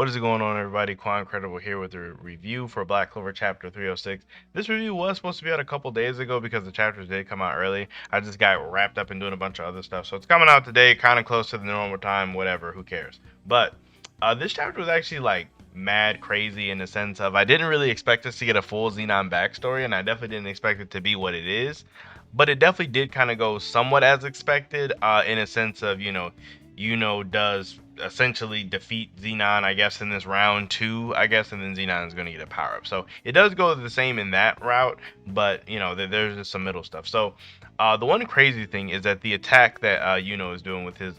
What is going on, everybody? Quancredible here with a review for Black Clover Chapter 306. This review was supposed to be out a couple days ago because the chapters did come out early. I just got wrapped up in doing a bunch of other stuff, so it's coming out today, kind of close to the normal time. Whatever, who cares? But this chapter was actually like mad crazy in the sense of I didn't really expect us to get a full Zenon backstory, and I definitely didn't expect it to be what it is. But it definitely did kind of go somewhat as expected, in a sense of does essentially defeat Zenon, I guess, in this round two, I guess, and then Zenon is going to get a power up. So it does go the same in that route, but there's just some middle stuff. So the one crazy thing is that the attack that is doing with his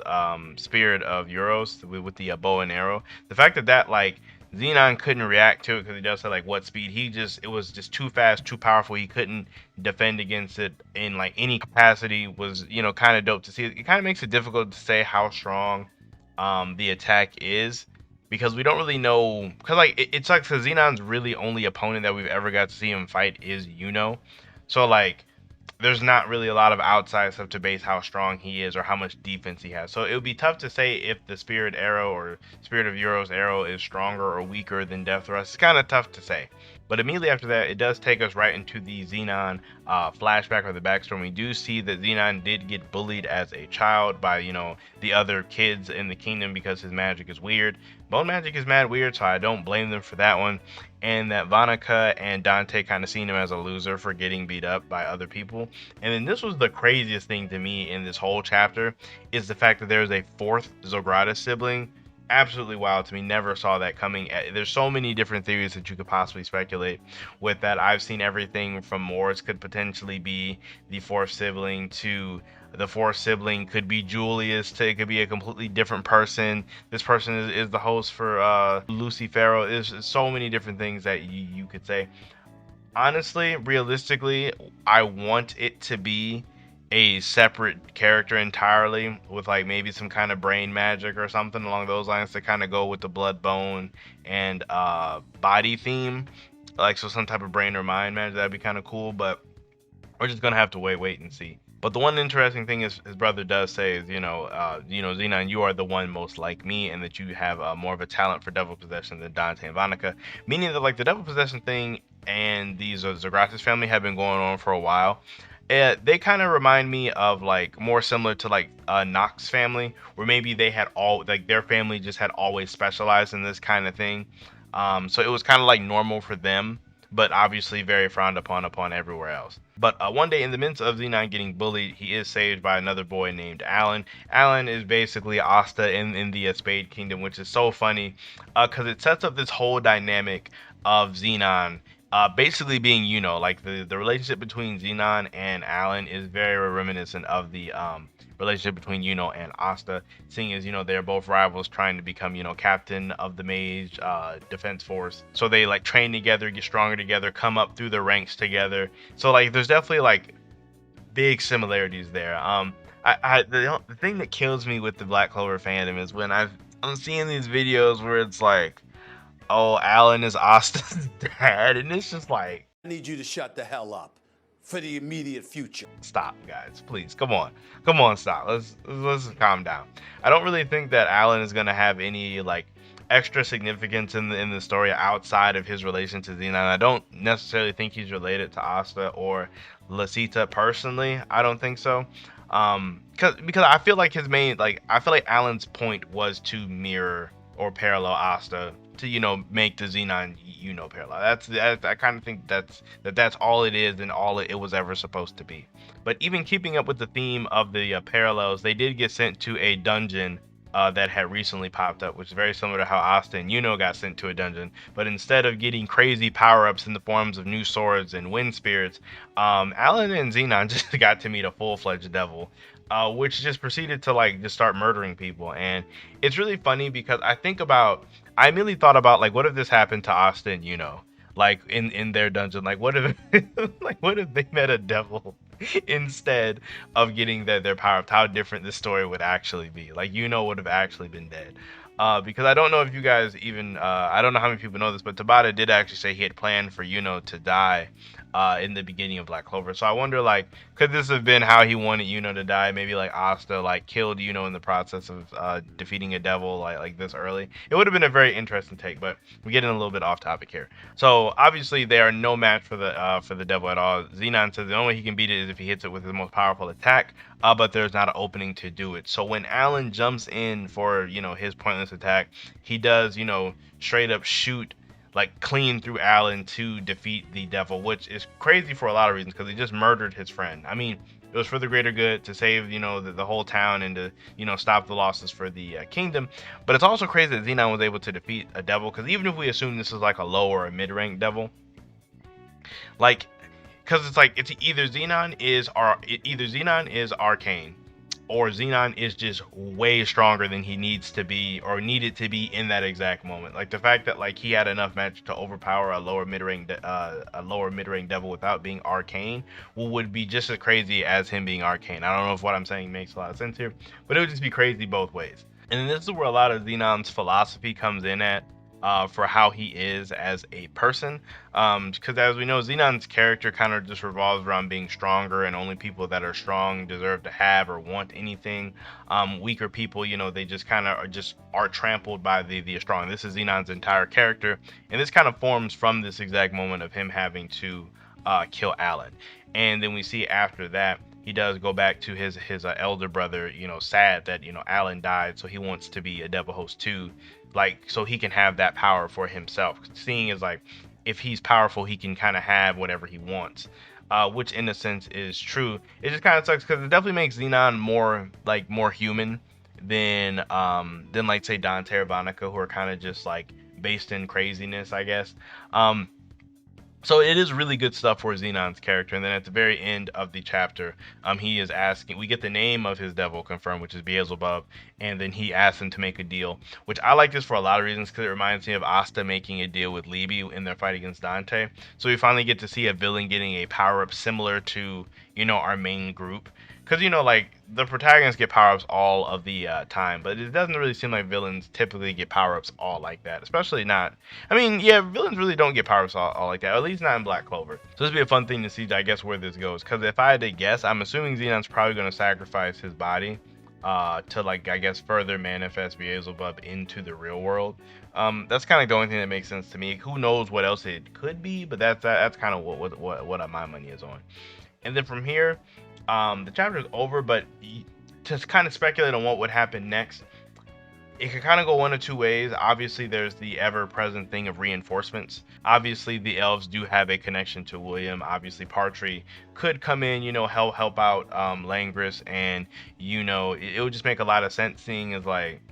Spirit of Euros with the bow and arrow, the fact that like Zenon couldn't react to it because he does say like what speed. It was just too fast, too powerful. He couldn't defend against it in like any capacity. Was kind of dope to see. It kind of makes it difficult to say how strong the attack is because we don't really know. Because like it sucks because Zenon's really only opponent that we've ever got to see him fight is So like there's not really a lot of outside stuff to base how strong he is or how much defense he has. So it would be tough to say if the Spirit Arrow or Spirit of Euros Arrow is stronger or weaker than Death Thrust. It's kind of tough to say. But immediately after that, it does take us right into the Zenon flashback or the backstory. We do see that Zenon did get bullied as a child by, the other kids in the kingdom because his magic is weird. Bone magic is mad weird, so I don't blame them for that one. And that Vanica and Dante kind of seen him as a loser for getting beat up by other people. And then this was the craziest thing to me in this whole chapter is the fact that there's a fourth Zogratis sibling. Absolutely wild to me. Never saw that coming. There's so many different theories that you could possibly speculate with that. I've seen everything from Morris could potentially be the fourth sibling to the fourth sibling could be Julius to it could be a completely different person. This person is the host for Lucy Farrow. There's so many different things that you could say. Honestly, realistically, I want it to be a separate character entirely with like maybe some kind of brain magic or something along those lines to kind of go with the blood bone and body theme, like so some type of brain or mind magic. That'd be kind of cool, but we're just gonna have to wait and see. But the one interesting thing is his brother does say is Zenon, you are the one most like me, and that you have more of a talent for devil possession than Dante and Vanica, meaning that like the devil possession thing and these Zagratis family have been going on for a while. They kind of remind me of like more similar to like Knox family, where maybe they had all like their family just had always specialized in this kind of thing. So it was kind of like normal for them, but obviously very frowned upon everywhere else. But one day in the midst of Zenon getting bullied, he is saved by another boy named Alan. Alan is basically Asta in the Spade Kingdom, which is so funny because it sets up this whole dynamic of Zenon basically being, like the relationship between Zenon and Alan is very reminiscent of the relationship between and Asta, seeing as they're both rivals trying to become captain of the mage defense force. So they like train together, get stronger together, come up through the ranks together. So like there's definitely like big similarities there. The thing that kills me with the Black Clover fandom is when I'm seeing these videos where it's like, oh, Alan is Asta's dad, and it's just like, I need you to shut the hell up for the immediate future. Stop, guys, please, come on, stop. Let's calm down. I don't really think that Alan is gonna have any like extra significance in the story outside of his relation to Zenon. I don't necessarily think he's related to Asta or Lasita personally. I don't think so. Because I feel like I feel like Alan's point was to mirror or parallel Asta to make the Zenon parallel. I kind of think that's all it is and all it was ever supposed to be. But even keeping up with the theme of the parallels, they did get sent to a dungeon that had recently popped up, which is very similar to how Asta and got sent to a dungeon. But instead of getting crazy power-ups in the forms of new swords and wind spirits, Alan and Zenon just got to meet a full-fledged devil, which just proceeded to like just start murdering people. And it's really funny because I immediately thought about like what if this happened to Asta and like in their dungeon, like what if like what if they met a devil instead of getting their power up, how different this story would actually be. Like would have actually been dead. Because I don't know if you guys even I don't know how many people know this, but Tabata did actually say he had planned for to die in the beginning of Black Clover. So I wonder, like, could this have been how he wanted Yuno to die? Maybe like Asta like killed Yuno in the process of defeating a devil like this early. It would have been a very interesting take, but we're getting a little bit off topic here. So obviously they are no match for the devil at all. Zenon says the only way he can beat it is if he hits it with his most powerful attack, but there's not an opening to do it. So when Alan jumps in for his pointless attack, he does straight up shoot like clean through Alan to defeat the devil, which is crazy for a lot of reasons because he just murdered his friend. I mean, it was for the greater good to save the whole town and to stop the losses for the kingdom. But it's also crazy that Zenon was able to defeat a devil, because even if we assume this is like a low or a mid-rank devil, like, because it's like either Zenon is arcane, or Zenon is just way stronger than he needs to be or needed to be in that exact moment. Like the fact that like he had enough magic to overpower a lower mid-range devil without being arcane would be just as crazy as him being arcane. I don't know if what I'm saying makes a lot of sense here, but it would just be crazy both ways. And this is where a lot of Zenon's philosophy comes in at. For how he is as a person, because as we know, Zenon's character kind of just revolves around being stronger, and only people that are strong deserve to have or want anything. Weaker people, they just kind of are trampled by the strong. This is Zenon's entire character, and this kind of forms from this exact moment of him having to kill Alan. And then we see after that he does go back to his elder brother, sad that Alan died, so he wants to be a devil host too, like so he can have that power for himself. Seeing as like if he's powerful, he can kind of have whatever he wants, which in a sense is true. It just kind of sucks because it definitely makes Zenon more human than like say Dante or Bonica, who are kind of just like based in craziness, I guess. So it is really good stuff for Zenon's character. And then at the very end of the chapter, he is asking, we get the name of his devil confirmed, which is Beelzebub, and then he asks him to make a deal, which I like this for a lot of reasons, because it reminds me of Asta making a deal with Libby in their fight against Dante. So we finally get to see a villain getting a power-up similar to, our main group. Because, like, the protagonists get power-ups all of the time, but it doesn't really seem like villains typically get power-ups all like that. Especially not... I mean, yeah, villains really don't get power-ups all like that, at least not in Black Clover. So this would be a fun thing to see, I guess, where this goes. Because if I had to guess, I'm assuming Zenon's probably going to sacrifice his body to, like, I guess, further manifest Beelzebub into the real world. That's kind of the only thing that makes sense to me. Who knows what else it could be, but that's kind of what my money is on. And then from here... the chapter is over, but to kind of speculate on what would happen next, it could kind of go one of two ways. Obviously, there's the ever-present thing of reinforcements. Obviously, the elves do have a connection to William. Obviously, Partry could come in, help out Langris, and it would just make a lot of sense seeing as like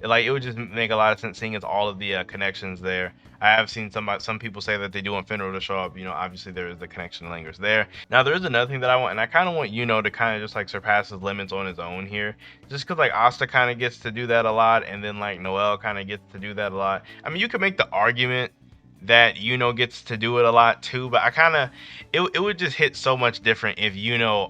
it would just make a lot of sense seeing as all of the connections there. I have seen some people say that they do want Finral to show up. Obviously there is the connection to Langers there. Now there is another thing that I want, and I kind of want to kind of just like surpass his limits on his own here, just because like Asta kind of gets to do that a lot, and then like Noelle kind of gets to do that a lot. I mean, you could make the argument that gets to do it a lot too, but I kind of it would just hit so much different if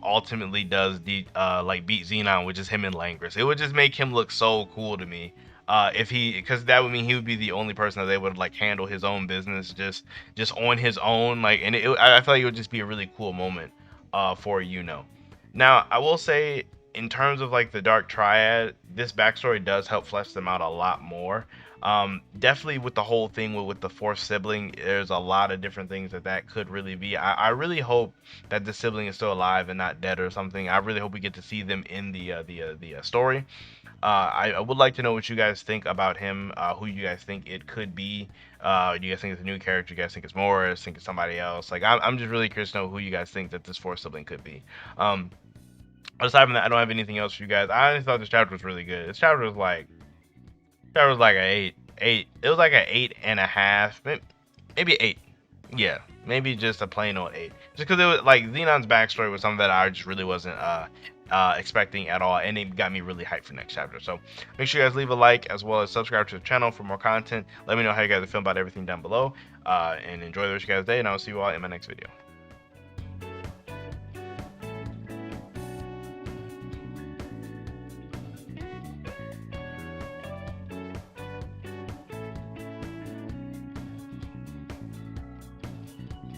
ultimately does the like beat Zenon, which is him and Langris. It would just make him look so cool to me. Because that would mean he would be the only person that they would like handle his own business just on his own, like, and I feel like it would just be a really cool moment for Now I will say, in terms of like the Dark Triad, this backstory does help flesh them out a lot more. Definitely with the whole thing with the fourth sibling, there's a lot of different things that could really be. I really hope that the sibling is still alive and not dead or something. I really hope we get to see them in the story. I would like to know what you guys think about him, who you guys think it could be. Do you guys think it's a new character? Do you guys think it's Morris? Think it's somebody else? Like, I'm just really curious to know who you guys think that this fourth sibling could be. Aside from that, I don't have anything else for you guys. I honestly thought this chapter was really good. This chapter was like an 8. It was like an 8.5, maybe 8. Yeah, maybe just a plain old 8. Just because it was like Zenon's backstory was something that I just really wasn't expecting at all, and it got me really hyped for next chapter. So make sure you guys leave a like as well as subscribe to the channel for more content. Let me know how you guys are feeling about everything down below, and enjoy the rest of your guys' day, and I'll see you all in my next video.